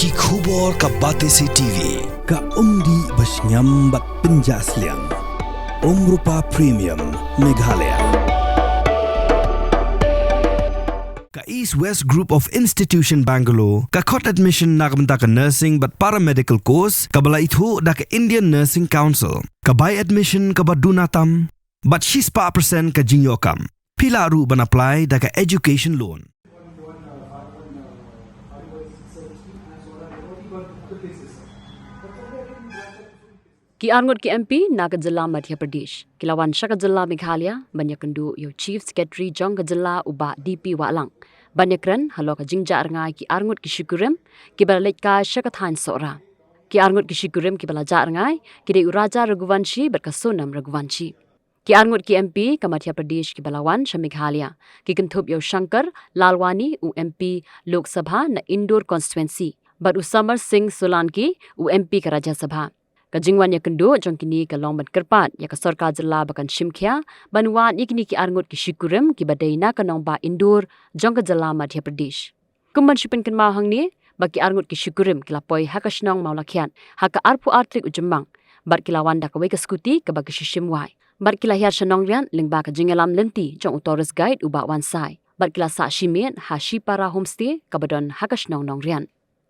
Ki khubor ka Batesi TV. Ka umdi basnyam bat penjaslian. Rupa Premium Meghalaya. Ka East West Group of Institution Bangalore. Ka khot admission nagamta ka nursing but paramedical course. Ka bala ithu da ka Indian Nursing Council. Ka buy admission ka badunatam. But she's pa percent ka jinyokam. Pila ru ban apply da ka education loan. Ki Arngut ki MP Naga Jilla Madhya Pradesh, Kilawan Shaka Jilla Meghalaya, Banyakandu yo Chief Secretary Jong Jilla Uba DP Walang, Banyakran Haloka Jingja Arngai ki Arngut ki Shikurim, ki Balalet ka Shakathan Sora. Ki Arngut ki Shikurim ki Balaja Arngai, ki de Uraja Raghuvanshi berkasonam Raghuvanshi. Ki Arngut ki MP ka Madhya Pradesh ki Balawan Shameghalaya, ki Kanthub yo Shankar Lalwani u MP Lok Sabha na Indore constituency, but Usamar Singh Solanki u MP ka Rajya Sabha. Kajingwan ya kendo jong kini ka longban kerpat ya ka Sarkar Jilla bakan Shimkhya banwan ikni ki Arngut ki Shikurim ki badaina ka nongba Indore jong ka Jilla Madhya Pradesh. Kumban shipin kan mau hang ni baki Arngut ki Shikurim ki lapoi hakashnong maulakhian haka arpu artrik ujembang bar kilawan da ka wei ka skuti ka bagi shishim wai bar kilahir shanong rian lingba ka jingalam lenti jong utoris guide uba wansai bar kila sa shimen ha shipara homestay ka badon hakashnong nong rian.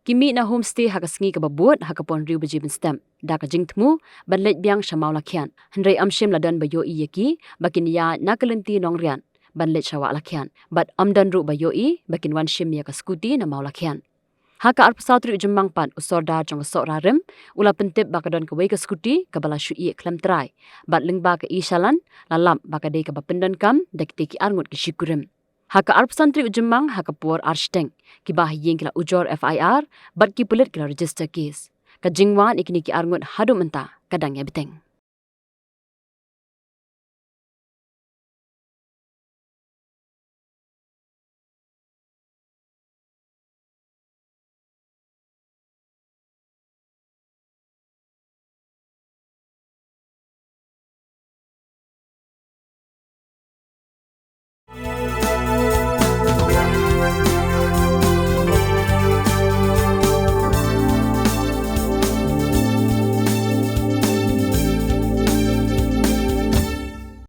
Kimi na homestay hakasngi ka babut hakapon riu bajibin stem da ka jingtmu banlet biang shamau lakhian handrei amshim ladan bayo i yaki bakin ya nakalenti nong rian banlet shawa lakhian but amdan ru bayo i bakin wan shim ya ka skuti na mau lakhian haka arpasatri ujemmang pan usorda jong sora rem ula pentip bakadon ka wei ka skuti ka bala shu i klam trai bat lingba ka ishalan lalam bakadei ka bapendan kam dakti ki Arngut ki Shikurim. Haka arpsantri ujemmang haka puar arsteng ki bahiyeng kila ujor FIR bat ki pulit kila register case. Ka jingwan ikni ki Arngut hadu menta kadang ya beteng.